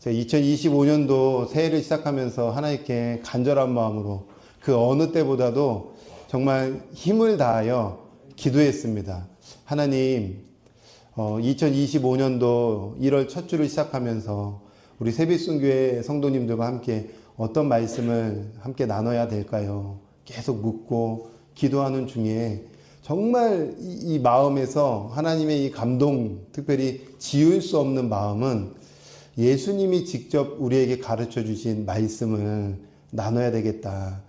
제가 2025년도 새해를 시작하면서 하나님께 간절한 마음으로 그 어느 때보다도 정말 힘을 다하여 기도했습니다. 하나님, 2025년도 1월 첫 주를 시작하면서 우리 세빛순교회 성도님들과 함께 어떤 말씀을 함께 나눠야 될까요? 계속 묻고 기도하는 중에 정말 이 마음에서 하나님의 이 감동, 특별히 지울 수 없는 마음은 예수님이 직접 우리에게 가르쳐 주신 말씀을 나눠야 되겠다.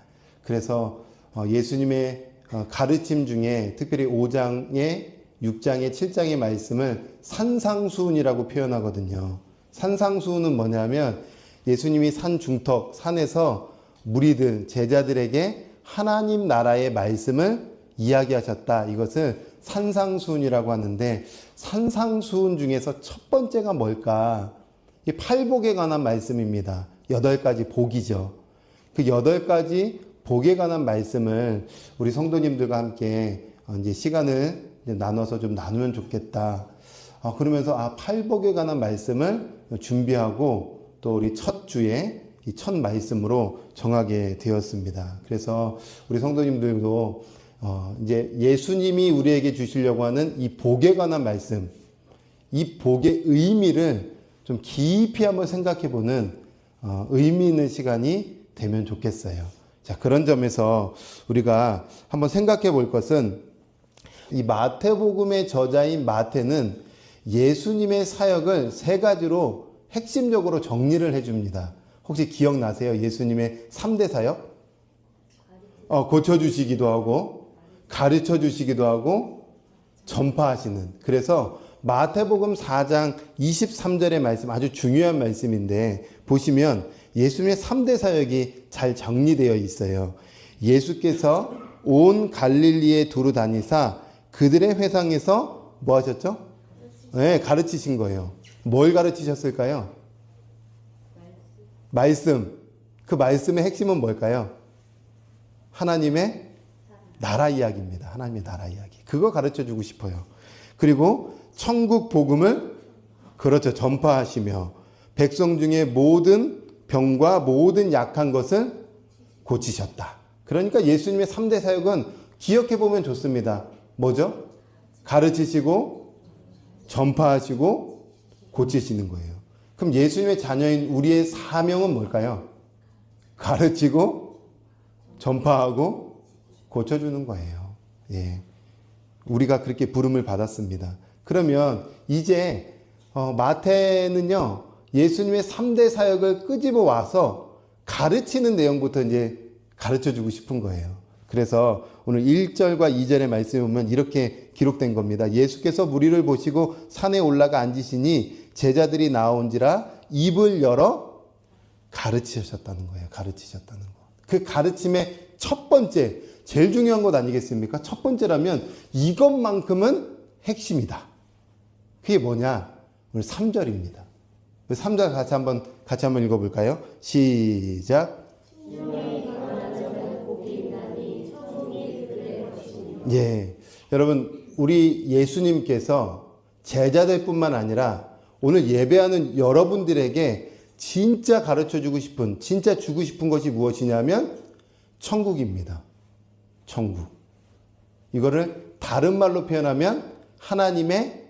그래서 예수님의 가르침 중에 특별히 5장에 6장에 7장의 말씀을 산상수훈이라고 표현하거든요. 산상수훈은 뭐냐면 예수님이 산 중턱, 산에서 무리들, 제자들에게 하나님 나라의 말씀을 이야기하셨다. 이것을 산상수훈이라고 하는데, 산상수훈 중에서 첫 번째가 뭘까? 이 팔복에 관한 말씀입니다. 8가지 복이죠. 그 8가지 복에 관한 말씀을 우리 성도님들과 함께 이제 시간을 나눠서 좀 나누면 좋겠다. 그러면서 팔복에 관한 말씀을 준비하고 또 우리 첫 주에 이 첫 말씀으로 정하게 되었습니다. 그래서 우리 성도님들도 이제 예수님이 우리에게 주시려고 하는 이 복에 관한 말씀, 이 복의 의미를 좀 깊이 한번 생각해 보는 의미 있는 시간이 되면 좋겠어요. 자, 그런 점에서 우리가 한번 생각해 볼 것은, 이 마태복음의 저자인 마태는 예수님의 사역을 3가지로 핵심적으로 정리를 해줍니다. 혹시 기억나세요? 예수님의 3대 사역? 고쳐주시기도 하고, 가르쳐 주시기도 하고, 전파하시는. 그래서 마태복음 4장 23절의 말씀, 아주 중요한 말씀인데, 보시면 예수님의 3대 사역이 잘 정리되어 있어요. 예수께서 온 갈릴리에 두루 다니사 그들의 회상에서 뭐 하셨죠? 네, 가르치신 거예요. 뭘 가르치셨을까요? 말씀. 그 말씀의 핵심은 뭘까요? 하나님의 나라 이야기입니다. 하나님의 나라 이야기. 그거 가르쳐 주고 싶어요. 그리고 천국 복음을 그렇죠. 전파하시며 백성 중에 모든 병과 모든 약한 것을 고치셨다. 그러니까 예수님의 3대 사역은 기억해 보면 좋습니다. 뭐죠? 가르치시고 전파하시고 고치시는 거예요. 그럼 예수님의 자녀인 우리의 사명은 뭘까요? 가르치고 전파하고 고쳐주는 거예요. 예. 우리가 그렇게 부름을 받았습니다. 그러면 이제 마태는요, 예수님의 3대 사역을 끄집어 와서 가르치는 내용부터 이제 가르쳐 주고 싶은 거예요. 그래서 오늘 1절과 2절의 말씀에 보면 이렇게 기록된 겁니다. 예수께서 무리를 보시고 산에 올라가 앉으시니 제자들이 나온지라 입을 열어 가르치셨다는 거예요. 가르치셨다는 거. 그 가르침의 첫 번째, 제일 중요한 것 아니겠습니까? 첫 번째라면 이것만큼은 핵심이다. 그게 뭐냐? 오늘 3절입니다. 3절 같이 한번 읽어볼까요? 시작. 예, 여러분, 우리 예수님께서 제자들뿐만 아니라 오늘 예배하는 여러분들에게 진짜 가르쳐주고 싶은, 진짜 주고 싶은 것이 무엇이냐면 천국입니다. 천국. 이거를 다른 말로 표현하면 하나님의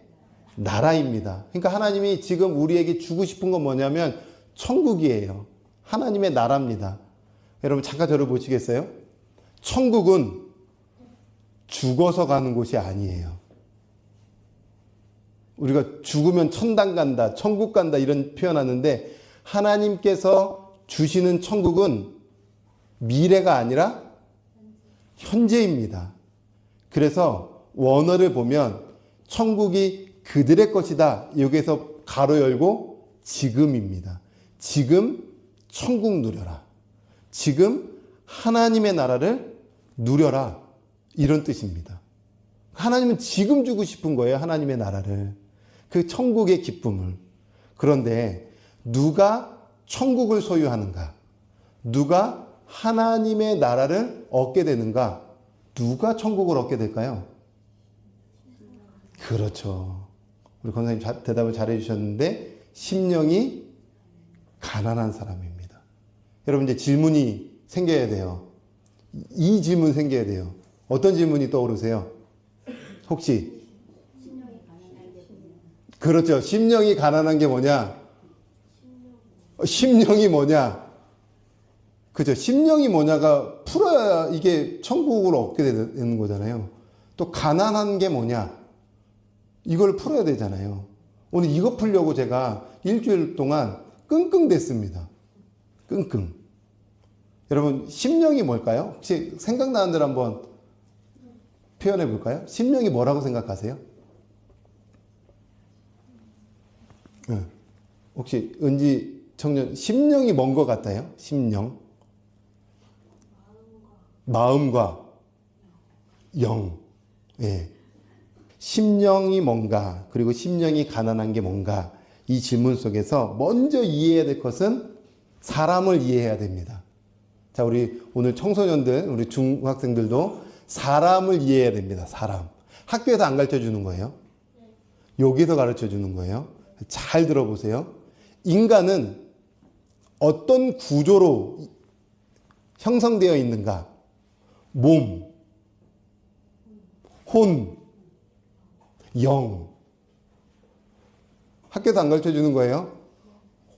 나라입니다. 그러니까 하나님이 지금 우리에게 주고 싶은 건 뭐냐면 천국이에요. 하나님의 나라입니다. 여러분 잠깐 저를 보시겠어요? 천국은 죽어서 가는 곳이 아니에요. 우리가 죽으면 천당 간다, 천국 간다 이런 표현하는데, 하나님께서 주시는 천국은 미래가 아니라 현재입니다. 그래서 원어를 보면 천국이 그들의 것이다. 여기에서 가로 열고 지금입니다. 지금 천국 누려라. 지금 하나님의 나라를 누려라. 이런 뜻입니다. 하나님은 지금 주고 싶은 거예요. 하나님의 나라를. 그 천국의 기쁨을. 그런데 누가 천국을 소유하는가? 누가 하나님의 나라를 얻게 되는가? 누가 천국을 얻게 될까요? 그렇죠. 우리 권사님 대답을 잘해 주셨는데, 심령이 가난한 사람입니다. 여러분 이제 질문이 생겨야 돼요. 이 질문 생겨야 돼요. 어떤 질문이 떠오르세요? 혹시? 그렇죠. 심령이 가난한 게 뭐냐? 심령이 뭐냐? 그죠. 심령이 뭐냐가 풀어야 이게 천국을 얻게 되는 거잖아요. 또 가난한 게 뭐냐? 이걸 풀어야 되잖아요. 오늘 이거 풀려고 제가 일주일 동안 끙끙댔습니다. 끙끙. 여러분, 심령이 뭘까요? 혹시 생각나는 대로 한번 표현해 볼까요? 심령이 뭐라고 생각하세요? 혹시 은지 청년, 심령이 뭔 것 같아요? 심령. 마음과 영. 예. 심령이 뭔가, 그리고 심령이 가난한 게 뭔가, 이 질문 속에서 먼저 이해해야 될 것은 사람을 이해해야 됩니다. 자, 우리 오늘 청소년들, 우리 중학생들도 사람을 이해해야 됩니다. 사람. 학교에서 안 가르쳐 주는 거예요. 여기서 가르쳐 주는 거예요. 잘 들어보세요. 인간은 어떤 구조로 형성되어 있는가? 몸, 혼, 영. 학교에서 안 가르쳐 주는 거예요.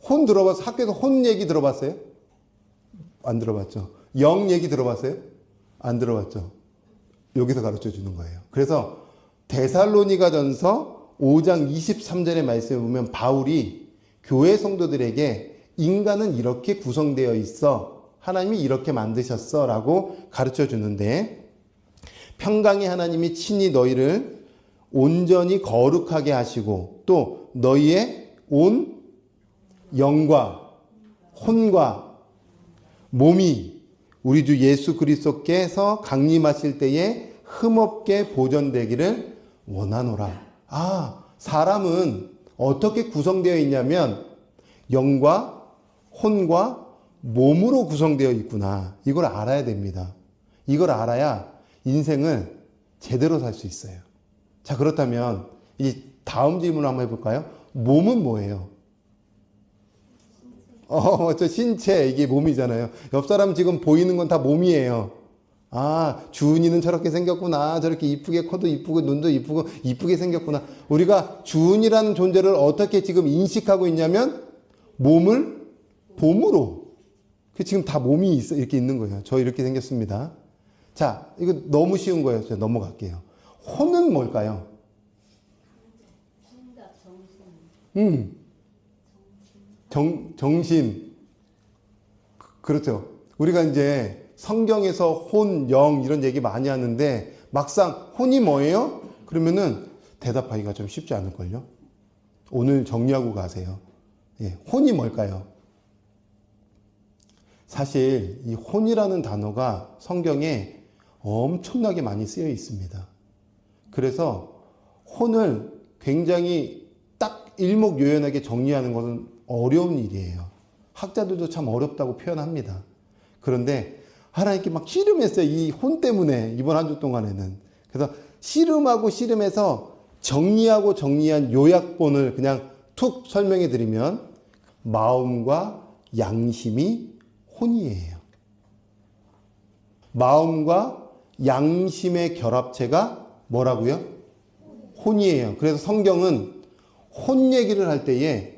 혼 들어봤어요? 학교에서 혼 얘기 들어봤어요? 안 들어봤죠. 영 얘기 들어봤어요? 안 들어봤죠. 여기서 가르쳐 주는 거예요. 그래서 데살로니가전서 5장 23절의 말씀에 보면 바울이 교회 성도들에게 인간은 이렇게 구성되어 있어. 하나님이 이렇게 만드셨어. 라고 가르쳐 주는데, 평강의 하나님이 친히 너희를 온전히 거룩하게 하시고 또 너희의 온 영과 혼과 몸이 우리 주 예수 그리스도께서 강림하실 때에 흠없게 보존되기를 원하노라. 아, 사람은 어떻게 구성되어 있냐면 영과 혼과 몸으로 구성되어 있구나. 이걸 알아야 됩니다. 이걸 알아야 인생을 제대로 살 수 있어요. 자, 그렇다면 이 다음 질문 한번 해볼까요? 몸은 뭐예요? 저 신체, 이게 몸이잖아요. 옆 사람 지금 보이는 건 다 몸이에요. 아, 주은이는 저렇게 생겼구나. 저렇게 이쁘게 코도 이쁘고 눈도 이쁘고 이쁘게 생겼구나. 우리가 주은이라는 존재를 어떻게 지금 인식하고 있냐면 몸을 봄으로. 지금 다 몸이 이렇게 있는 거예요. 저 이렇게 생겼습니다. 자, 이거 너무 쉬운 거예요. 제가 넘어갈게요. 혼은 뭘까요? 정신. 그렇죠. 우리가 이제 성경에서 혼, 영 이런 얘기 많이 하는데 막상 혼이 뭐예요? 그러면은 대답하기가 좀 쉽지 않을걸요? 오늘 정리하고 가세요. 예, 혼이 뭘까요? 사실 이 혼이라는 단어가 성경에 엄청나게 많이 쓰여 있습니다. 그래서 혼을 굉장히 딱 일목요연하게 정리하는 것은 어려운 일이에요. 학자들도 참 어렵다고 표현합니다. 그런데 하나님께 막 씨름했어요. 이 혼 때문에 이번 한 주 동안에는. 그래서 씨름하고 씨름해서 정리하고 정리한 요약본을 그냥 툭 설명해 드리면 마음과 양심이 혼이에요. 마음과 양심의 결합체가 뭐라고요? 혼이에요. 그래서 성경은 혼 얘기를 할 때에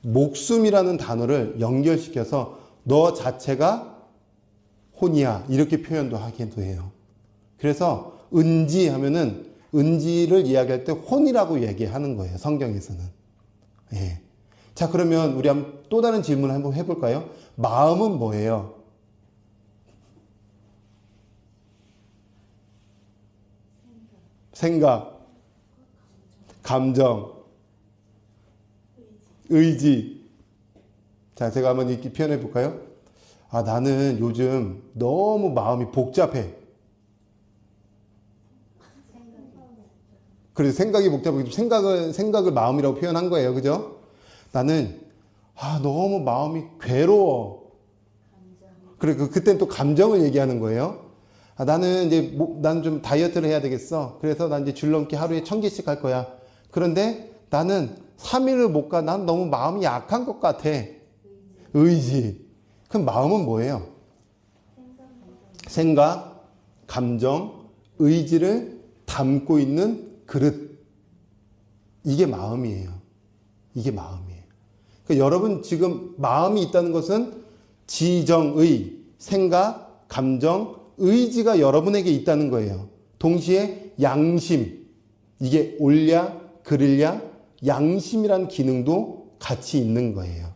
목숨이라는 단어를 연결시켜서 너 자체가 혼이야. 이렇게 표현도 하기도 해요. 그래서 은지 하면은 은지를 이야기할 때 혼이라고 얘기하는 거예요. 성경에서는. 예. 자, 그러면 우리 또 다른 질문 한번 해볼까요? 마음은 뭐예요? 생각, 감정, 의지. 자, 제가 한번 이렇게 표현해 볼까요? 아, 나는 요즘 너무 마음이 복잡해. 그래서 생각이 복잡하고 생각을 마음이라고 표현한 거예요. 그죠? 나는 너무 마음이 괴로워. 그래, 그때는 또 감정을 얘기하는 거예요. 나는 좀 다이어트를 해야 되겠어. 그래서 난 이제 줄넘기 하루에 1000개씩 할 거야. 그런데 나는 3일을 못 가. 난 너무 마음이 약한 것 같아. 의지. 그럼 마음은 뭐예요? 생각, 감정, 의지를 담고 있는 그릇. 이게 마음이에요. 이게 마음이에요. 그러니까 여러분 지금 마음이 있다는 것은 지정의, 생각, 감정, 의지가 여러분에게 있다는 거예요. 동시에 양심, 이게 옳냐, 그르냐, 양심이란 기능도 같이 있는 거예요.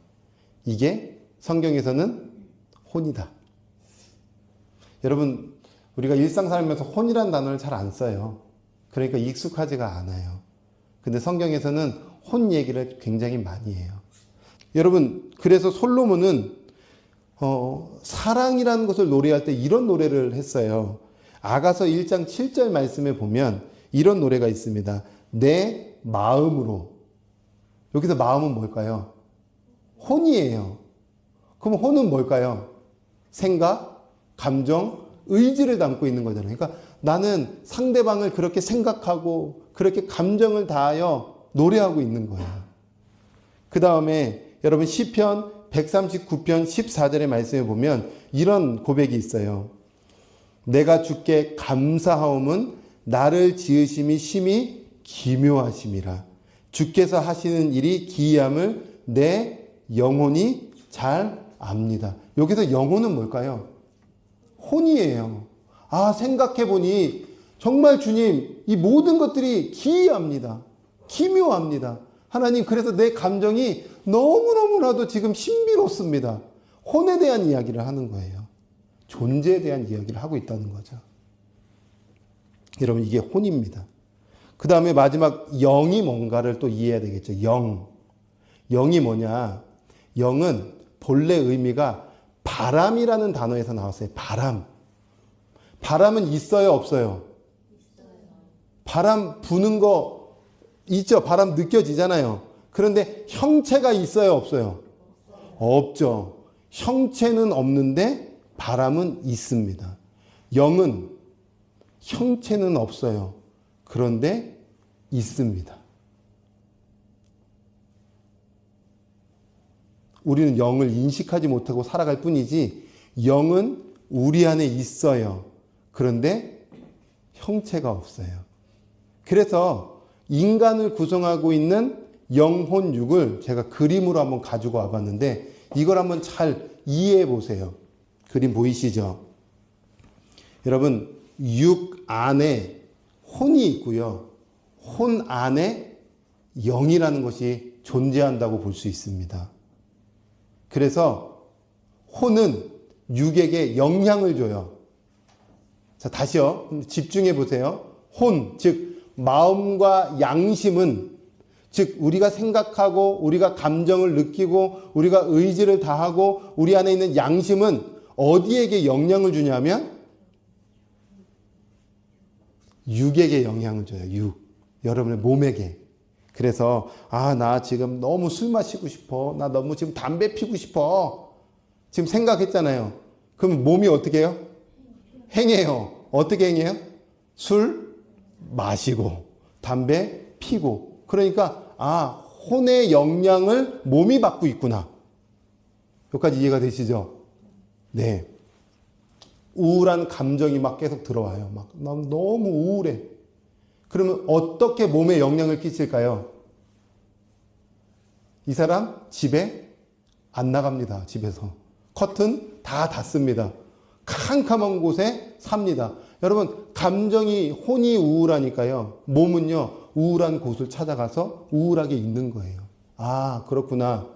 이게 성경에서는 혼이다. 여러분, 우리가 일상 살면서 혼이란 단어를 잘 안 써요. 그러니까 익숙하지가 않아요. 근데 성경에서는 혼 얘기를 굉장히 많이 해요. 여러분, 그래서 솔로몬은 사랑이라는 것을 노래할 때 이런 노래를 했어요. 아가서 1장 7절 말씀에 보면 이런 노래가 있습니다. 내 마음으로. 여기서 마음은 뭘까요? 혼이에요. 그럼 혼은 뭘까요? 생각, 감정, 의지를 담고 있는 거잖아요. 그러니까 나는 상대방을 그렇게 생각하고 그렇게 감정을 다하여 노래하고 있는 거예요. 그 다음에 여러분 시편 139편 14절의 말씀에 보면 이런 고백이 있어요. 내가 주께 감사하옴은 나를 지으심이 심히 기묘하심이라. 주께서 하시는 일이 기이함을 내 영혼이 잘 압니다. 여기서 영혼은 뭘까요? 혼이에요. 아, 생각해보니 정말 주님, 이 모든 것들이 기이합니다. 기묘합니다. 하나님, 그래서 내 감정이 너무너무나도 지금 신비롭습니다. 혼에 대한 이야기를 하는 거예요. 존재에 대한 이야기를 하고 있다는 거죠. 여러분, 이게 혼입니다. 그 다음에 마지막 영이 뭔가를 또 이해해야 되겠죠. 영. 영이 뭐냐? 영은 본래 의미가 바람이라는 단어에서 나왔어요. 바람. 바람은 있어요, 없어요? 바람 부는 거 있죠? 바람 느껴지잖아요. 그런데 형체가 있어요, 없어요? 없죠. 형체는 없는데 바람은 있습니다. 영은 형체는 없어요. 그런데 있습니다. 우리는 영을 인식하지 못하고 살아갈 뿐이지 영은 우리 안에 있어요. 그런데 형체가 없어요. 그래서 인간을 구성하고 있는 영혼 육을 제가 그림으로 한번 가지고 와봤는데 이걸 한번 잘 이해해 보세요. 그림 보이시죠? 여러분, 육 안에 혼이 있고요. 혼 안에 영이라는 것이 존재한다고 볼 수 있습니다. 그래서 혼은 육에게 영향을 줘요. 자, 다시요. 집중해 보세요. 혼, 즉 마음과 양심은, 즉 우리가 생각하고 우리가 감정을 느끼고 우리가 의지를 다하고 우리 안에 있는 양심은 어디에게 영향을 주냐면 육에게 영향을 줘요. 육. 여러분의 몸에게. 그래서 나 지금 너무 술 마시고 싶어. 나 너무 지금 담배 피고 싶어. 지금 생각했잖아요. 그럼 몸이 어떻게 해요? 행해요. 어떻게 행해요? 술 마시고 담배 피고. 그러니까 혼의 영향을 몸이 받고 있구나. 여기까지 이해가 되시죠? 네. 우울한 감정이 막 계속 들어와요. 막 너무 우울해. 그러면 어떻게 몸에 영향을 끼칠까요? 이 사람 집에 안 나갑니다. 집에서. 커튼 다 닫습니다. 캄캄한 곳에 삽니다. 여러분, 감정이, 혼이 우울하니까요. 몸은요, 우울한 곳을 찾아가서 우울하게 있는 거예요. 그렇구나.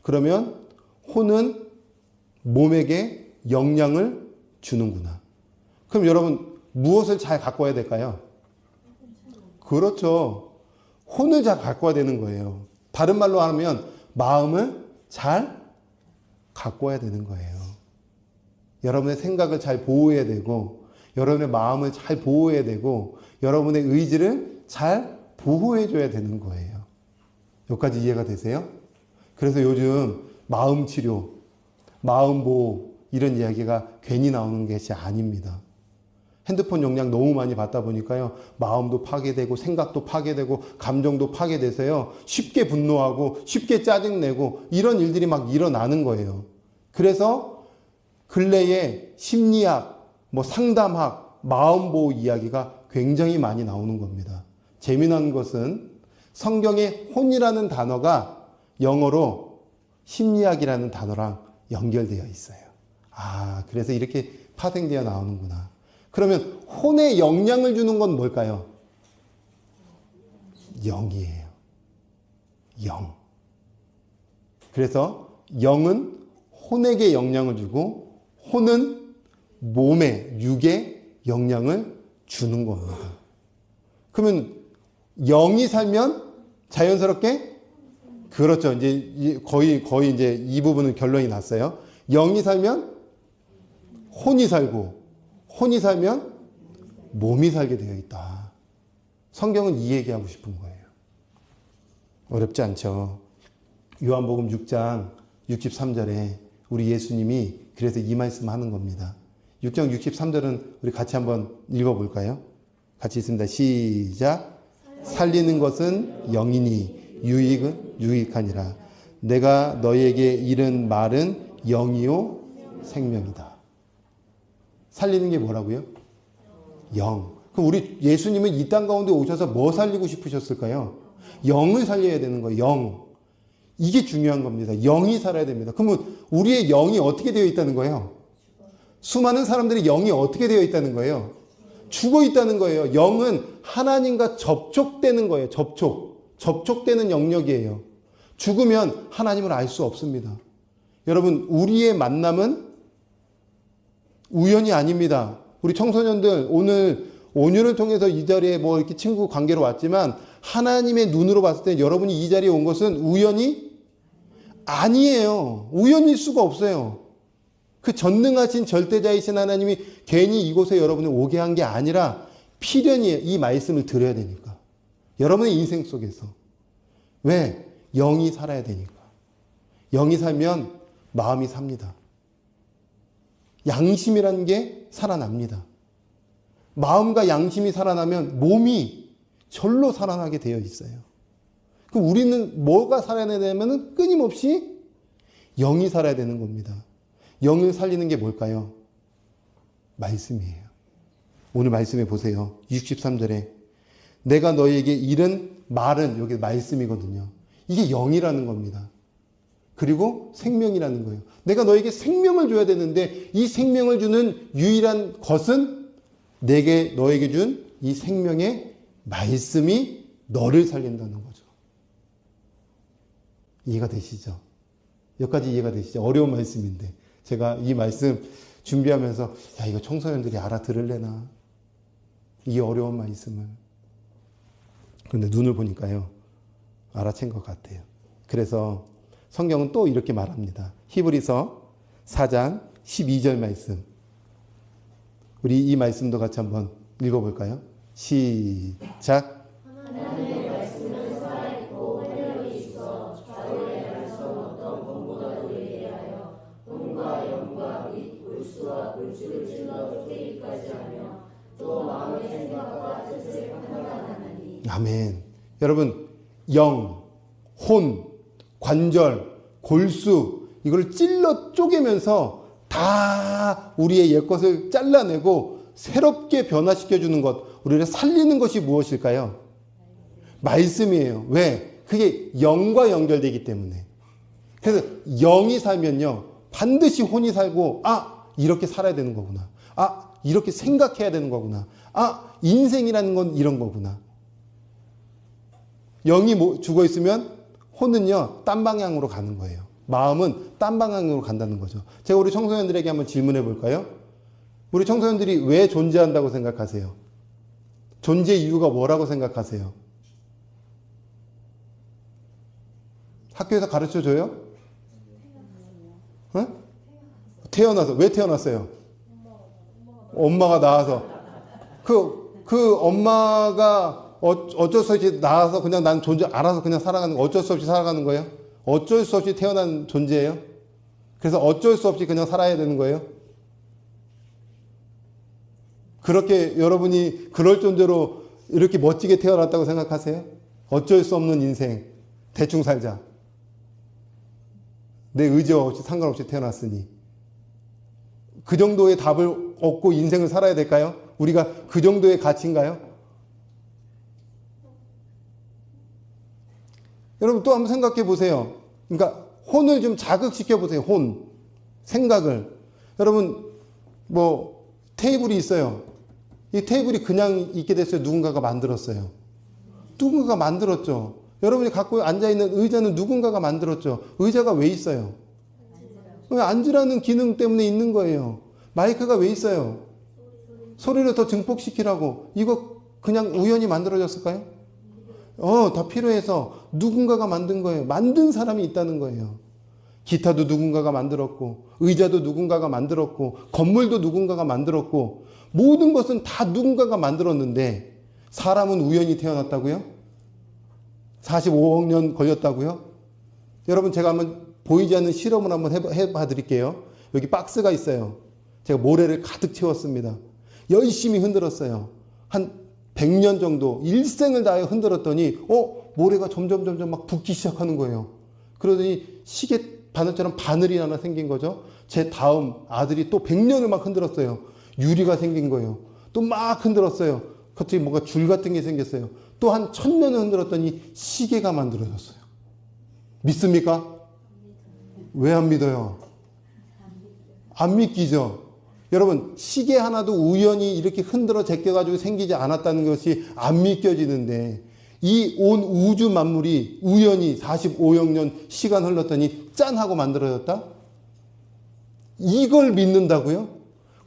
그러면 혼은 몸에게 영향을 주는구나. 그럼 여러분, 무엇을 잘 갖고 와야 될까요? 그렇죠. 혼을 잘 갖고 와야 되는 거예요. 다른 말로 하면 마음을 잘 갖고 와야 되는 거예요. 여러분의 생각을 잘 보호해야 되고, 여러분의 마음을 잘 보호해야 되고, 여러분의 의지를 잘 보호해줘야 되는 거예요. 여기까지 이해가 되세요? 그래서 요즘 마음 치료, 마음 보호 이런 이야기가 괜히 나오는 것이 아닙니다. 핸드폰 용량 너무 많이 받다 보니까요. 마음도 파괴되고 생각도 파괴되고 감정도 파괴돼서요. 쉽게 분노하고 쉽게 짜증내고 이런 일들이 막 일어나는 거예요. 그래서 근래에 심리학, 상담학, 마음보호 이야기가 굉장히 많이 나오는 겁니다. 재미난 것은 성경에 혼이라는 단어가 영어로 심리학이라는 단어랑 연결되어 있어요. 그래서 이렇게 파생되어 나오는구나. 그러면 혼에 영향을 주는 건 뭘까요? 영이에요. 영. 그래서 영은 혼에게 영향을 주고 혼은 몸에, 육에 영향을 주는 겁니다. 그러면 영이 살면 자연스럽게 그렇죠. 이제 거의 이제 이 부분은 결론이 났어요. 영이 살면 혼이 살고 혼이 살면 몸이 살게 되어 있다. 성경은 이 얘기하고 싶은 거예요. 어렵지 않죠. 요한복음 6장 63절에 우리 예수님이 그래서 이 말씀 하는 겁니다. 6장 63절은 우리 같이 한번 읽어볼까요? 같이 있습니다. 시작. 살리는 것은 영이니 유익은 유익하니라. 내가 너에게 이른 말은 영이요 생명이다. 살리는 게 뭐라고요? 영. 그럼 우리 예수님은 이 땅 가운데 오셔서 뭐 살리고 싶으셨을까요? 영을 살려야 되는 거예요. 영. 이게 중요한 겁니다. 영이 살아야 됩니다. 그러면 우리의 영이 어떻게 되어 있다는 거예요? 수많은 사람들의 영이 어떻게 되어 있다는 거예요? 죽어 있다는 거예요. 영은 하나님과 접촉되는 거예요. 접촉되는 영역이에요. 죽으면 하나님을 알 수 없습니다. 여러분, 우리의 만남은 우연이 아닙니다. 우리 청소년들 오늘 온유를 통해서 이 자리에 이렇게 친구 관계로 왔지만 하나님의 눈으로 봤을 때 여러분이 이 자리에 온 것은 우연이 아니에요. 우연일 수가 없어요. 그 전능하신 절대자이신 하나님이 괜히 이곳에 여러분을 오게 한 게 아니라 필연히 이 말씀을 들어야 되니까. 여러분의 인생 속에서. 왜? 영이 살아야 되니까. 영이 살면 마음이 삽니다. 양심이라는 게 살아납니다. 마음과 양심이 살아나면 몸이 절로 살아나게 되어 있어요. 그럼 우리는 뭐가 살아야 되냐면 끊임없이 영이 살아야 되는 겁니다. 영을 살리는 게 뭘까요? 말씀이에요. 오늘 말씀해 보세요. 63절에 내가 너에게 이른 말은 여기 말씀이거든요. 이게 영이라는 겁니다. 그리고 생명이라는 거예요. 내가 너에게 생명을 줘야 되는데 이 생명을 주는 유일한 것은 너에게 준 이 생명의 말씀이 너를 살린다는 거죠. 이해가 되시죠? 여기까지 이해가 되시죠? 어려운 말씀인데 제가 이 말씀 준비하면서 이거 청소년들이 알아들을래나? 이 어려운 말씀을. 그런데 눈을 보니까요. 알아챈 것 같아요. 그래서 성경은 또 이렇게 말합니다. 히브리서 4장 12절 말씀. 우리 이 말씀도 같이 한번 읽어볼까요? 시작. 하나님의 말씀은 살아있고 활력이 있어 좌우에 갈 수 없던 검보다도 예리하여 혼과 영과 및 골수와 골수를 찔러 쪼개기까지 하며 또 마음의 생각과 뜻을 판단하나니. 아멘. 여러분, 영, 혼, 관절, 골수 이걸 찔러 쪼개면서 다 우리의 옛것을 잘라내고 새롭게 변화시켜주는 것, 우리를 살리는 것이 무엇일까요? 말씀이에요. 왜? 그게 영과 연결되기 때문에. 그래서 영이 살면요 반드시 혼이 살고 이렇게 살아야 되는 거구나. 이렇게 생각해야 되는 거구나. 인생이라는 건 이런 거구나. 영이 죽어 있으면 혼은요 딴 방향으로 가는 거예요. 마음은 딴 방향으로 간다는 거죠. 제가 우리 청소년들에게 한번 질문해 볼까요? 우리 청소년들이 왜 존재한다고 생각하세요? 존재 이유가 뭐라고 생각하세요? 학교에서 가르쳐 줘요? 태어나서. 왜 태어났어요? 엄마가 낳아서. 그 엄마가 어쩔 수 없이 낳아서 그냥 난 알아서 그냥 살아가는 거, 어쩔 수 없이 살아가는 거예요? 어쩔 수 없이 태어난 존재예요? 그래서 어쩔 수 없이 그냥 살아야 되는 거예요? 그렇게 여러분이 그럴 존재로 이렇게 멋지게 태어났다고 생각하세요? 어쩔 수 없는 인생. 대충 살자. 내 의지 없이 상관없이 태어났으니. 그 정도의 답을 얻고 인생을 살아야 될까요? 우리가 그 정도의 가치인가요? 여러분 또 한번 생각해 보세요. 그러니까 혼을 좀 자극시켜 보세요. 혼. 생각을. 여러분 뭐 테이블이 있어요. 이 테이블이 그냥 있게 됐어요? 누군가가 만들었어요? 누군가가 만들었죠. 여러분이 갖고 앉아있는 의자는 누군가가 만들었죠. 의자가 왜 있어요? 앉으라는 기능 때문에 있는 거예요. 마이크가 왜 있어요? 소리를 더 증폭시키라고. 이거 그냥 우연히 만들어졌을까요? 다 필요해서 누군가가 만든 거예요. 만든 사람이 있다는 거예요. 기타도 누군가가 만들었고, 의자도 누군가가 만들었고, 건물도 누군가가 만들었고, 모든 것은 다 누군가가 만들었는데 사람은 우연히 태어났다고요? 45억 년 걸렸다고요? 여러분 제가 한번 보이지 않는 실험을 한번 해봐 드릴게요. 여기 박스가 있어요. 제가 모래를 가득 채웠습니다. 열심히 흔들었어요. 한 100년 정도 일생을 다해 흔들었더니 모래가 점점 막 붓기 시작하는 거예요. 그러더니 시계 바늘처럼 바늘이 하나 생긴 거죠. 제 다음 아들이 또 100년을 막 흔들었어요. 유리가 생긴 거예요. 또 막 흔들었어요. 갑자기 뭔가 줄 같은 게 생겼어요. 또 한 1000년을 흔들었더니 시계가 만들어졌어요. 믿습니까? 왜 안 믿어요? 안 믿기죠? 여러분 시계 하나도 우연히 이렇게 흔들어 제껴가지고 생기지 않았다는 것이 안 믿겨지는데 이 온 우주 만물이 우연히 45억 년 시간 흘렀더니 짠 하고 만들어졌다? 이걸 믿는다고요?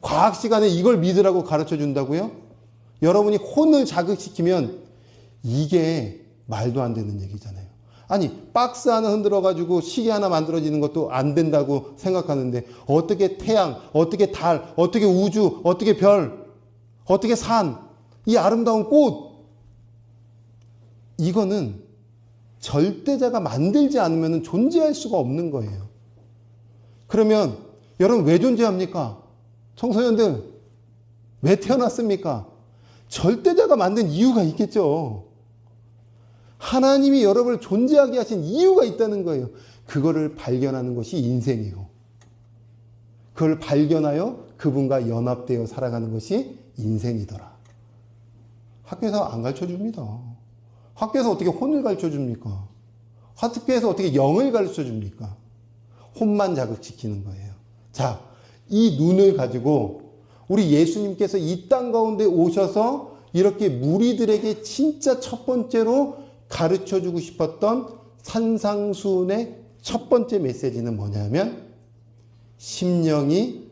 과학 시간에 이걸 믿으라고 가르쳐 준다고요? 여러분이 혼을 자극시키면 이게 말도 안 되는 얘기잖아요. 아니 박스 하나 흔들어가지고 시계 하나 만들어지는 것도 안 된다고 생각하는데 어떻게 태양, 어떻게 달, 어떻게 우주, 어떻게 별, 어떻게 산, 이 아름다운 꽃, 이거는 절대자가 만들지 않으면 존재할 수가 없는 거예요. 그러면 여러분 왜 존재합니까? 청소년들 왜 태어났습니까? 절대자가 만든 이유가 있겠죠. 하나님이 여러분을 존재하게 하신 이유가 있다는 거예요. 그거를 발견하는 것이 인생이고 그걸 발견하여 그분과 연합되어 살아가는 것이 인생이더라. 학교에서 안 가르쳐줍니다. 학교에서 어떻게 혼을 가르쳐줍니까? 학교에서 어떻게 영을 가르쳐줍니까? 혼만 자극시키는 거예요. 자, 이 눈을 가지고 우리 예수님께서 이 땅 가운데 오셔서 이렇게 무리들에게 진짜 첫 번째로 가르쳐주고 싶었던 산상수훈의 첫 번째 메시지는 뭐냐면 심령이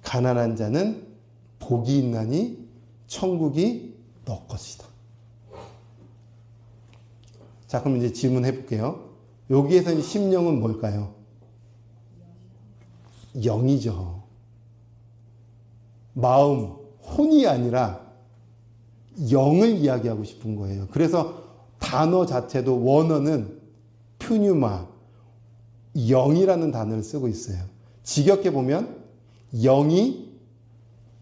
가난한 자는 복이 있나니 천국이 너 것이다. 자, 그럼 이제 질문해 볼게요. 여기에서 심령은 뭘까요? 영이죠. 마음, 혼이 아니라 영을 이야기하고 싶은 거예요. 그래서 단어 자체도 원어는 푸뉴마, 영이라는 단어를 쓰고 있어요. 직역해 보면 영이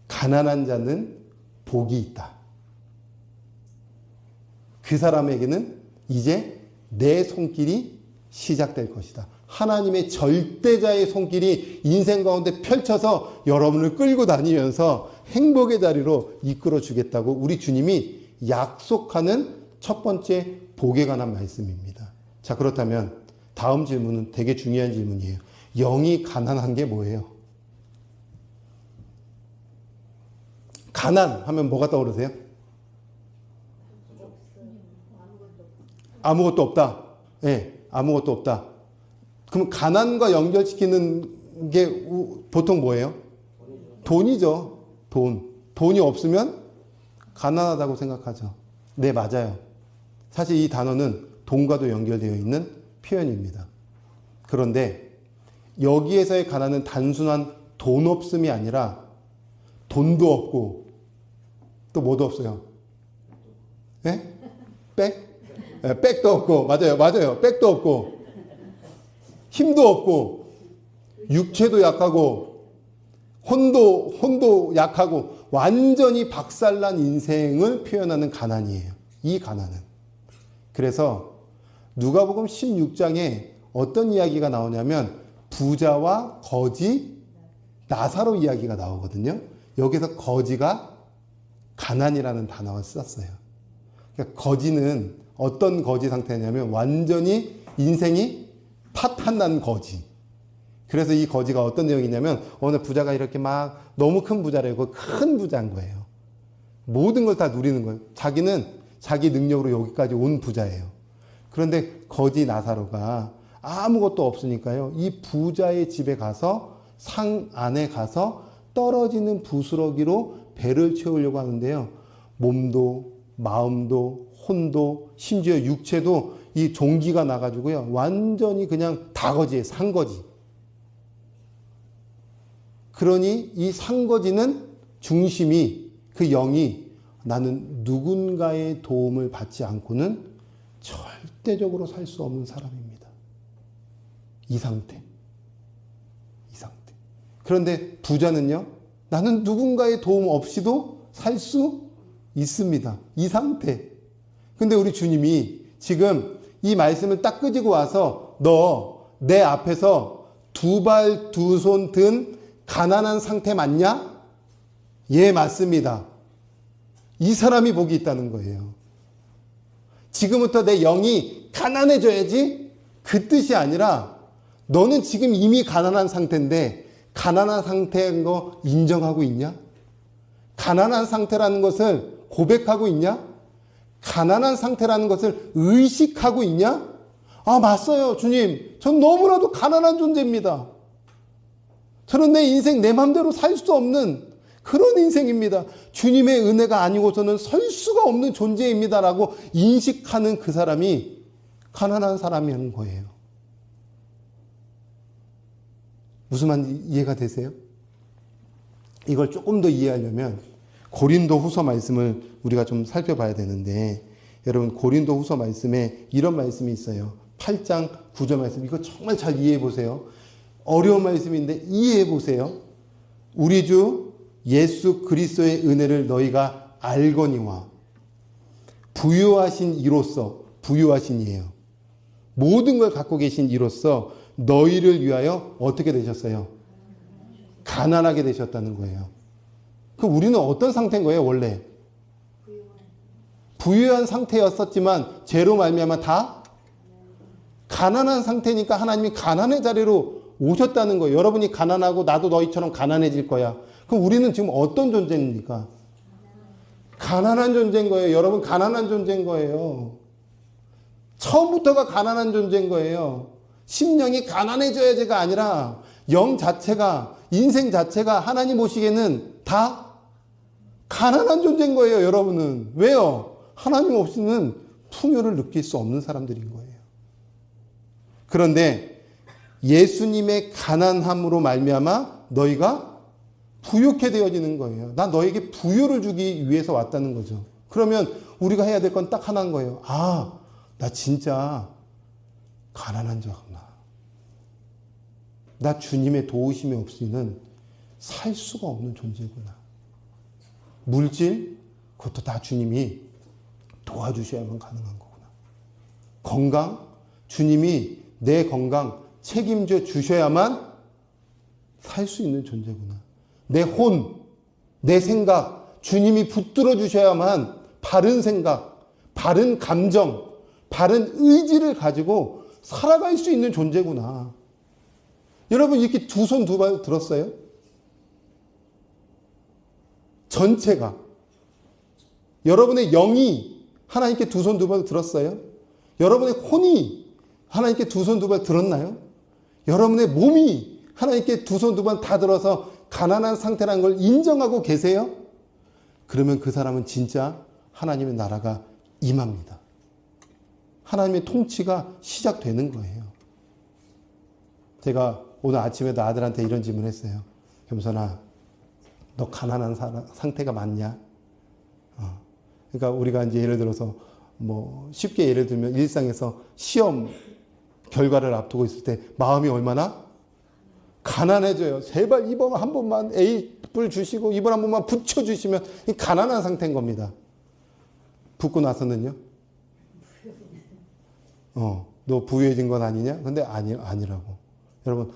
가난한 자는 복이 있다. 그 사람에게는 이제 내 손길이 시작될 것이다. 하나님의 절대자의 손길이 인생 가운데 펼쳐서 여러분을 끌고 다니면서 행복의 자리로 이끌어 주겠다고 우리 주님이 약속하는 첫 번째 복에 관한 말씀입니다. 자, 그렇다면 다음 질문은 되게 중요한 질문이에요. 영이 가난한 게 뭐예요? 가난 하면 뭐가 떠오르세요? 아무것도 없다. 네, 아무것도 없다. 그럼 가난과 연결시키는 게 보통 뭐예요? 돈이죠. 돈이 없으면 가난하다고 생각하죠. 네, 맞아요. 사실 이 단어는 돈과도 연결되어 있는 표현입니다. 그런데 여기에서의 가난은 단순한 돈 없음이 아니라 돈도 없고 또 뭐도 없어요? 네? 백? 네, 백도 없고, 맞아요. 백도 없고, 힘도 없고, 육체도 약하고, 혼도 약하고 완전히 박살난 인생을 표현하는 가난이에요. 이 가난은. 그래서 누가복음 16장에 어떤 이야기가 나오냐면 부자와 거지 나사로 이야기가 나오거든요. 여기서 거지가 가난이라는 단어를 썼어요. 그러니까 거지는 어떤 거지 상태냐면 완전히 인생이 파탄난 거지. 그래서 이 거지가 어떤 내용이냐면 어느 부자가 이렇게 막 너무 큰 부자래요. 큰 부자인 거예요. 모든 걸 다 누리는 거예요. 자기는 자기 능력으로 여기까지 온 부자예요. 그런데 거지 나사로가 아무것도 없으니까요. 이 부자의 집에 가서 상 안에 가서 떨어지는 부스러기로 배를 채우려고 하는데요. 몸도 마음도 혼도 심지어 육체도 이 종기가 나가지고요. 완전히 그냥 다거지예요. 상거지. 그러니 이 상거지는 중심이 그 영이 나는 누군가의 도움을 받지 않고는 절대적으로 살 수 없는 사람입니다. 이 상태. 이 상태. 그런데 부자는요. 나는 누군가의 도움 없이도 살 수 있습니다. 이 상태. 근데 우리 주님이 지금 이 말씀을 딱 끄지고 와서 너 내 앞에서 두 발 두 손 든 가난한 상태 맞냐? 예, 맞습니다. 이 사람이 복이 있다는 거예요. 지금부터 내 영이 가난해져야지 그 뜻이 아니라 너는 지금 이미 가난한 상태인데 가난한 상태인 거 인정하고 있냐? 가난한 상태라는 것을 고백하고 있냐? 가난한 상태라는 것을 의식하고 있냐? 아, 맞어요, 주님. 전 너무나도 가난한 존재입니다. 저는 내 인생 내 맘대로 살 수 없는 그런 인생입니다. 주님의 은혜가 아니고서는 설 수가 없는 존재입니다라고 인식하는 그 사람이 가난한 사람이라는 거예요. 무슨 말 이해가 되세요? 이걸 조금 더 이해하려면 고린도 후서 말씀을 우리가 좀 살펴봐야 되는데, 여러분 고린도 후서 말씀에 이런 말씀이 있어요. 8장 9절 말씀. 이거 정말 잘 이해해 보세요. 어려운 말씀인데 이해해 보세요. 우리 주 예수 그리스도의 은혜를 너희가 알거니와 부유하신 이로써, 부유하신 이에요. 모든 걸 갖고 계신 이로써 너희를 위하여 어떻게 되셨어요? 가난하게 되셨다는 거예요. 그럼 우리는 어떤 상태인 거예요, 원래? 부유한 상태였었지만 죄로 말미암아 다 가난한 상태니까 하나님이 가난의 자리로 오셨다는 거예요. 여러분이 가난하고 나도 너희처럼 가난해질 거야. 그럼 우리는 지금 어떤 존재입니까? 가난한 존재인 거예요. 여러분 가난한 존재인 거예요. 처음부터가 가난한 존재인 거예요. 심령이 가난해져야지가 아니라 영 자체가, 인생 자체가 하나님 보시기에는 다 가난한 존재인 거예요, 여러분은. 왜요? 하나님 없이는 풍요를 느낄 수 없는 사람들인 거예요. 그런데 예수님의 가난함으로 말미암아 너희가 부유케 되어지는 거예요. 나 너에게 부유를 주기 위해서 왔다는 거죠. 그러면 우리가 해야 될 건 딱 하나인 거예요. 아, 나 진짜 가난한 자구나. 나 주님의 도우심이 없이는 살 수가 없는 존재구나. 물질, 그것도 다 주님이 도와주셔야만 가능한 거구나. 건강, 주님이 내 건강 책임져 주셔야만 살 수 있는 존재구나. 내 혼, 내 생각, 주님이 붙들어 주셔야만 바른 생각, 바른 감정, 바른 의지를 가지고 살아갈 수 있는 존재구나. 여러분 이렇게 두 손 두 발 들었어요? 전체가. 여러분의 영이 하나님께 두 손 두 발 들었어요? 여러분의 혼이 하나님께 두 손 두 발 들었나요? 여러분의 몸이 하나님께 두 손 두 발 다 들어서 가난한 상태라는 걸 인정하고 계세요? 그러면 그 사람은 진짜 하나님의 나라가 임합니다. 하나님의 통치가 시작되는 거예요. 제가 오늘 아침에도 아들한테 이런 질문을 했어요. 겸손아, 너 가난한 상태가 맞냐? 그러니까 우리가 이제 예를 들어서 뭐 쉽게 예를 들면 일상에서 시험 결과를 앞두고 있을 때 마음이 얼마나 가난해져요. 제발 이번 한 번만 A뿔 주시고 이번 한 번만 붙여주시면 이 가난한 상태인 겁니다. 붙고 나서는요. 너 부유해진 건 아니냐? 근데 아니라고. 여러분,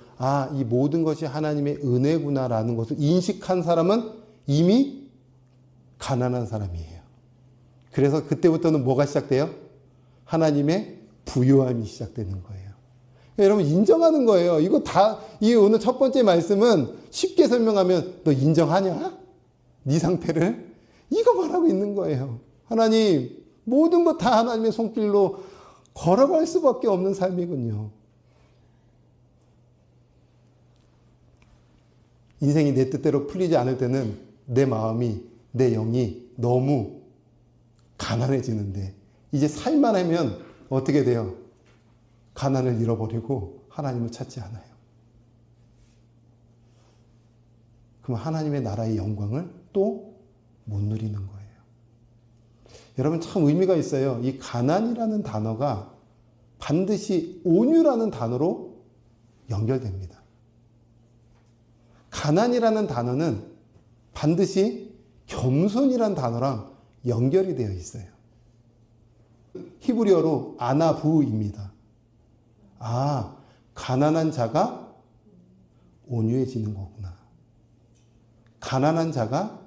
이 모든 것이 하나님의 은혜구나라는 것을 인식한 사람은 이미 가난한 사람이에요. 그래서 그때부터는 뭐가 시작돼요? 하나님의 부유함이 시작되는 거예요. 여러분, 인정하는 거예요. 이거 다, 이 오늘 첫 번째 말씀은 쉽게 설명하면 너 인정하냐? 네 상태를? 이거 말하고 있는 거예요. 하나님, 모든 것 다 하나님의 손길로 걸어갈 수밖에 없는 삶이군요. 인생이 내 뜻대로 풀리지 않을 때는 내 마음이, 내 영이 너무 가난해지는데 이제 살만하면 어떻게 돼요? 가난을 잃어버리고 하나님을 찾지 않아요. 그럼 하나님의 나라의 영광을 또 못 누리는 거예요. 여러분 참 의미가 있어요. 이 가난이라는 단어가 반드시 온유라는 단어로 연결됩니다. 가난이라는 단어는 반드시 겸손이라는 단어랑 연결이 되어 있어요. 히브리어로 아나부입니다. 가난한 자가 온유해지는 거구나. 가난한 자가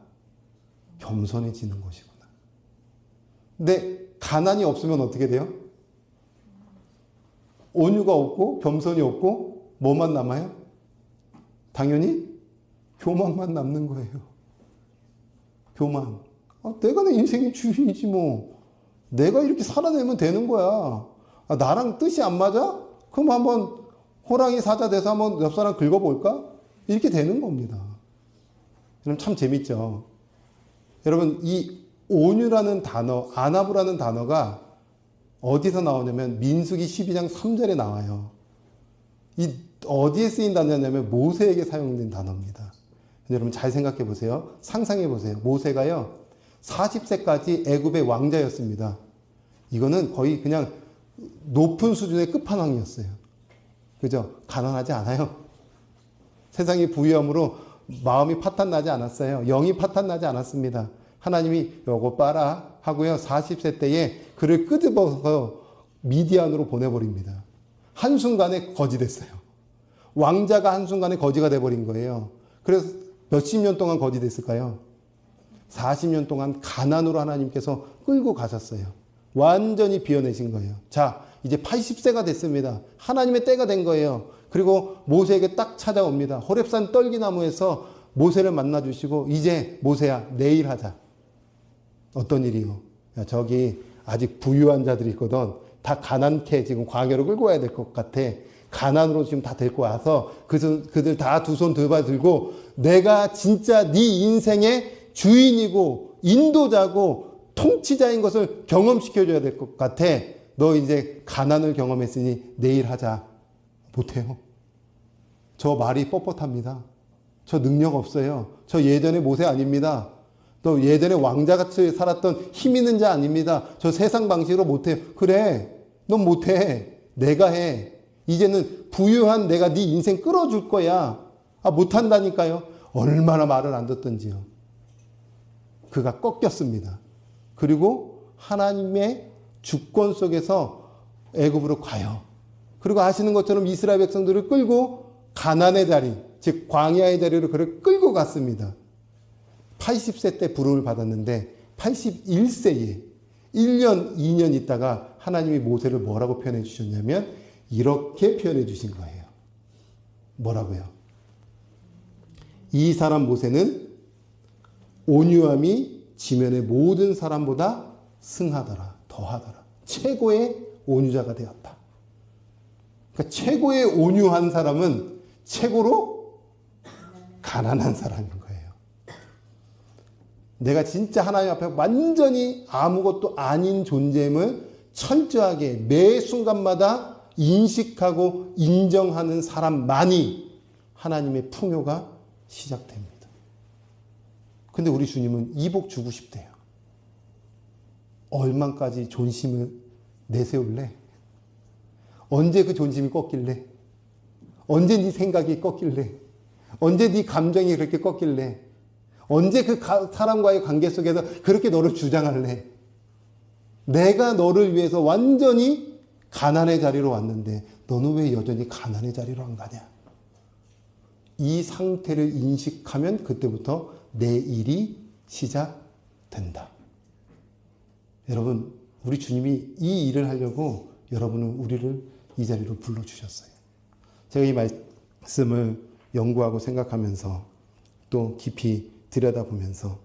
겸손해지는 것이구나. 근데 가난이 없으면 어떻게 돼요? 온유가 없고 겸손이 없고 뭐만 남아요? 당연히 교만만 남는 거예요. 교만. 내가 내 인생의 주인이지 뭐. 내가 이렇게 살아내면 되는 거야. 나랑 뜻이 안 맞아? 그럼 한번 호랑이 사자 돼서 한번 옆 사람 긁어볼까? 이렇게 되는 겁니다. 여러분 참 재밌죠? 여러분 이 온유라는 단어, 아나부라는 단어가 어디서 나오냐면 민수기 12장 3절에 나와요. 이 어디에 쓰인 단어냐면 모세에게 사용된 단어입니다. 여러분 잘 생각해 보세요. 상상해 보세요. 모세가요 40세까지 애굽의 왕자였습니다. 이거는 거의 그냥 높은 수준의 끝판왕이었어요. 그죠? 가난하지 않아요. 세상이 부유함으로 마음이 파탄나지 않았어요. 영이 파탄나지 않았습니다. 하나님이 요거 봐라 하고요. 40세 때에 그를 끄집어서 미디안으로 보내버립니다. 한순간에 거지 됐어요. 왕자가 한순간에 거지가 돼버린 거예요. 그래서 몇십 년 동안 거지 됐을까요? 40년 동안 가난으로 하나님께서 끌고 가셨어요. 완전히 비워내신 거예요. 자, 이제 80세가 됐습니다. 하나님의 때가 된 거예요. 그리고 모세에게 딱 찾아옵니다. 호렙산 떨기나무에서 모세를 만나주시고 이제 모세야 내일 하자. 어떤 일이요? 야, 저기 아직 부유한 자들이 있거든. 다 가난케 지금 광야로 끌고 와야 될 것 같아. 가난으로 지금 다 데리고 와서 그들 다 두 손 두 발 들고 내가 진짜 네 인생의 주인이고 인도자고 통치자인 것을 경험시켜줘야 될 것 같아. 너 이제 가난을 경험했으니 내일 하자. 못해요. 저 말이 뻣뻣합니다. 저 능력 없어요. 저 예전에 모세 아닙니다. 또 예전에 왕자같이 살았던 힘 있는 자 아닙니다. 저 세상 방식으로 못해요. 그래, 넌 못해. 내가 해. 이제는 부유한 내가 네 인생 끌어줄 거야. 못한다니까요. 얼마나 말을 안 듣던지요. 그가 꺾였습니다. 그리고 하나님의 주권 속에서 애굽으로 가요. 그리고 아시는 것처럼 이스라엘 백성들을 끌고 가난의 자리, 즉 광야의 자리로 그를 끌고 갔습니다. 80세 때 부름을 받았는데 81세에 1년, 2년 있다가 하나님이 모세를 뭐라고 표현해 주셨냐면 이렇게 표현해 주신 거예요. 뭐라고요? 이 사람 모세는 온유함이 지면의 모든 사람보다 승하더라, 더하더라. 최고의 온유자가 되었다. 그러니까 최고의 온유한 사람은 최고로 가난한 사람인 거예요. 내가 진짜 하나님 앞에 완전히 아무것도 아닌 존재임을 철저하게 매 순간마다 인식하고 인정하는 사람만이 하나님의 풍요가 시작됩니다. 근데 우리 주님은 이 복 주고 싶대요. 얼마까지 존심을 내세울래? 언제 그 존심이 꺾일래? 언제 네 생각이 꺾일래? 언제 네 감정이 그렇게 꺾일래? 언제 그 사람과의 관계 속에서 그렇게 너를 주장할래? 내가 너를 위해서 완전히 가난의 자리로 왔는데 너는 왜 여전히 가난의 자리로 안 가냐? 이 상태를 인식하면 그때부터 내 일이 시작된다. 여러분, 우리 주님이 이 일을 하려고 여러분은 우리를 이 자리로 불러주셨어요. 제가 이 말씀을 연구하고 생각하면서 또 깊이 들여다보면서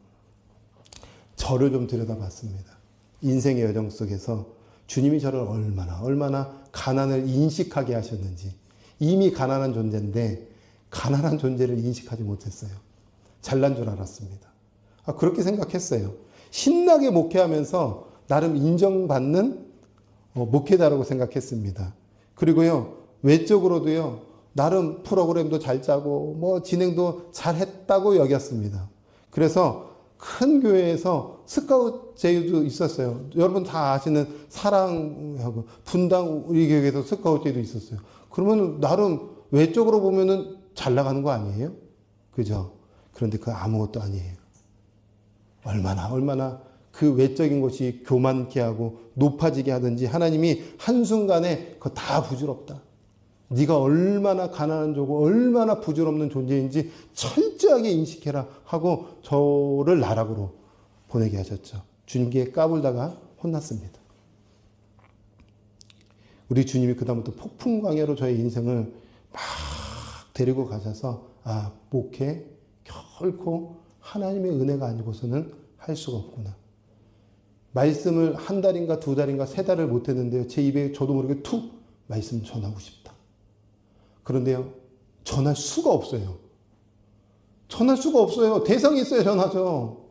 저를 좀 들여다봤습니다. 인생의 여정 속에서 주님이 저를 얼마나 가난을 인식하게 하셨는지. 이미 가난한 존재인데 가난한 존재를 인식하지 못했어요. 잘난 줄 알았습니다. 그렇게 생각했어요. 신나게 목회하면서 나름 인정받는 목회자라고 생각했습니다. 그리고요, 외적으로도요, 나름 프로그램도 잘 짜고 진행도 잘 했다고 여겼습니다. 그래서 큰 교회에서 스카웃 제의도 있었어요. 여러분 다 아시는 사랑하고 분당 우리 교회에서 스카웃 제의도 있었어요. 그러면 나름 외적으로 보면은 잘 나가는 거 아니에요? 그죠? 그런데 그거 아무것도 아니에요. 얼마나 그 외적인 것이 교만케 하고 높아지게 하든지 하나님이 한순간에 그거 다 부질없다. 네가 얼마나 가난한 자고 얼마나 부질없는 존재인지 철저하게 인식해라 하고 저를 나락으로 보내게 하셨죠. 주님께 까불다가 혼났습니다. 우리 주님이 그다음부터 폭풍 광야로 저의 인생을 막 데리고 가셔서 목회 결코 하나님의 은혜가 아니고서는 할 수가 없구나. 말씀을 한 달인가 두 달인가 세 달을 못했는데요. 제 입에 저도 모르게 툭 말씀 전하고 싶다. 그런데요, 전할 수가 없어요. 전할 수가 없어요. 대상이 있어야 전하죠.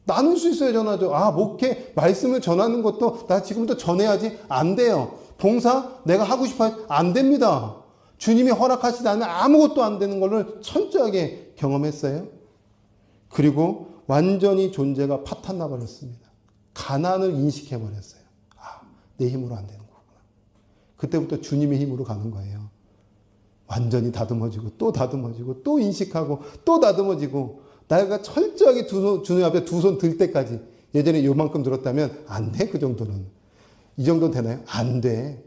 나눌 수 있어야 전하죠. 목회, 말씀을 전하는 것도 나 지금부터 전해야지. 안 돼요. 봉사 내가 하고 싶어요. 안 됩니다. 주님이 허락하시지 않으면 아무것도 안 되는 것을 철저하게 경험했어요. 그리고 완전히 존재가 파탄나 버렸습니다. 가난을 인식해 버렸어요. 내 힘으로 안 되는 거구나. 그때부터 주님의 힘으로 가는 거예요. 완전히 다듬어지고 또 다듬어지고 또 인식하고 또 다듬어지고 내가 철저하게 주님 앞에 두 손 들 때까지. 예전에 요만큼 들었다면 안 돼. 그 정도는. 이 정도 되나요? 안 돼.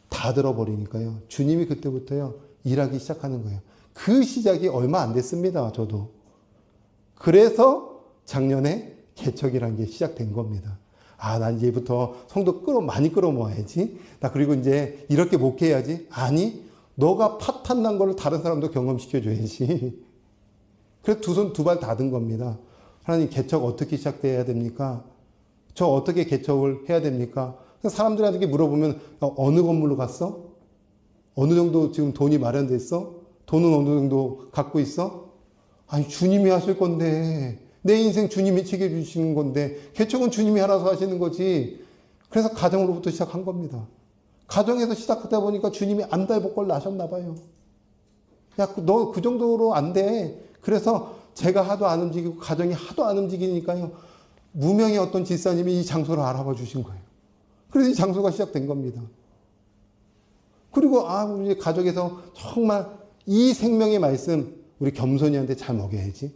다 들어버리니까요. 주님이 그때부터요 일하기 시작하는 거예요. 그 시작이 얼마 안 됐습니다. 저도. 그래서 작년에 개척이라는 게 시작된 겁니다. 난 이제부터 성도 많이 끌어모아야지. 나 그리고 이제 이렇게 목회해야지. 아니, 너가 파탄 난 거를 다른 사람도 경험시켜줘야지. 그래서 두 손 두 발 다 든 겁니다. 하나님, 개척 어떻게 시작돼야 됩니까? 저 어떻게 개척을 해야 됩니까? 사람들한테 물어보면 어느 건물로 갔어? 어느 정도 지금 돈이 마련됐어? 돈은 어느 정도 갖고 있어? 아니, 주님이 하실 건데, 내 인생 주님이 책임지시는 건데, 개척은 주님이 알아서 하시는 거지. 그래서 가정으로부터 시작한 겁니다. 가정에서 시작하다 보니까 주님이 안달복걸 나셨나 봐요. 너 그 정도로 안 돼. 그래서 제가 하도 안 움직이고 가정이 하도 안 움직이니까요. 무명의 어떤 집사님이 이 장소를 알아봐 주신 거예요. 그래서 이 장소가 시작된 겁니다. 그리고 우리 가족에서 정말 이 생명의 말씀 우리 겸손이한테 잘 먹여야지.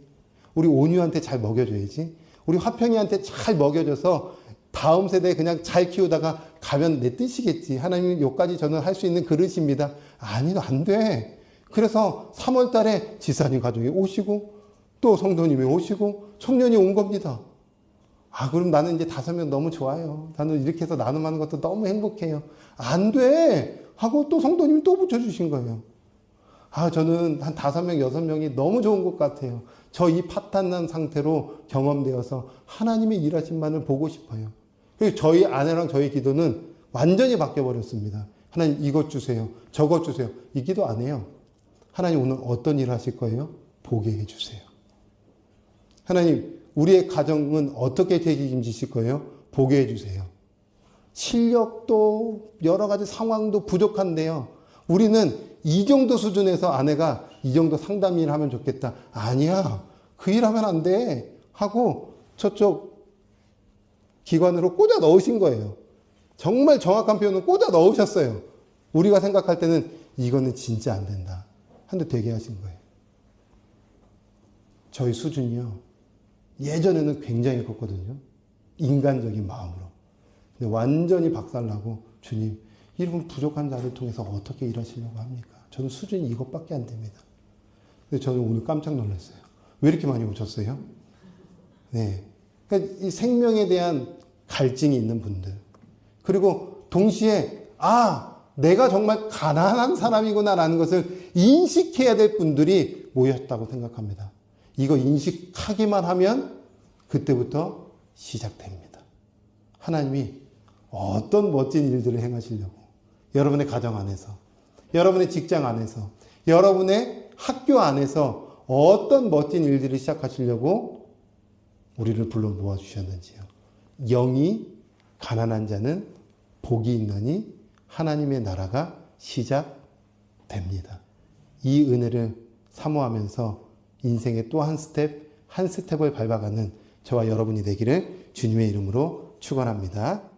우리 온유한테 잘 먹여줘야지. 우리 화평이한테 잘 먹여줘서 다음 세대에 그냥 잘 키우다가 가면 내 뜻이겠지. 하나님 요까지 저는 할 수 있는 그릇입니다. 아니, 안 돼. 그래서 3월 달에 지사님 가족이 오시고 또 성도님이 오시고 청년이 온 겁니다. 그럼 나는 이제 5명 너무 좋아요. 나는 이렇게 해서 나눔하는 것도 너무 행복해요. 안 돼! 하고 또 성도님이 또 붙여주신 거예요. 저는 한 5명, 6명이 너무 좋은 것 같아요. 저 이 파탄난 상태로 경험되어서 하나님의 일하심만을 보고 싶어요. 그리고 저희 아내랑 저희 기도는 완전히 바뀌어버렸습니다. 하나님 이것 주세요. 저것 주세요. 이 기도 안 해요. 하나님 오늘 어떤 일 하실 거예요? 보게 해주세요. 하나님 우리의 가정은 어떻게 책임지실 거예요? 보게 해주세요. 실력도 여러 가지 상황도 부족한데요. 우리는 이 정도 수준에서 아내가 이 정도 상담 일 하면 좋겠다. 아니야. 그 일 하면 안 돼. 하고 저쪽 기관으로 꽂아 넣으신 거예요. 정말 정확한 표현은 꽂아 넣으셨어요. 우리가 생각할 때는 이거는 진짜 안 된다. 한데 되게 하신 거예요. 저희 수준이요. 예전에는 굉장히 컸거든요. 인간적인 마음으로. 근데 완전히 박살나고 주님, 이런 부족한 자를 통해서 어떻게 일하시려고 합니까? 저는 수준이 이것밖에 안 됩니다. 근데 저는 오늘 깜짝 놀랐어요. 왜 이렇게 많이 오셨어요? 네. 그러니까 이 생명에 대한 갈증이 있는 분들. 그리고 동시에, 내가 정말 가난한 사람이구나라는 것을 인식해야 될 분들이 모였다고 생각합니다. 이거 인식하기만 하면 그때부터 시작됩니다. 하나님이 어떤 멋진 일들을 행하시려고 여러분의 가정 안에서, 여러분의 직장 안에서, 여러분의 학교 안에서 어떤 멋진 일들을 시작하시려고 우리를 불러 모아주셨는지요. 영이 가난한 자는 복이 있나니 하나님의 나라가 시작됩니다. 이 은혜를 사모하면서 인생의 또 한 스텝을 밟아가는 저와 여러분이 되기를 주님의 이름으로 축원합니다.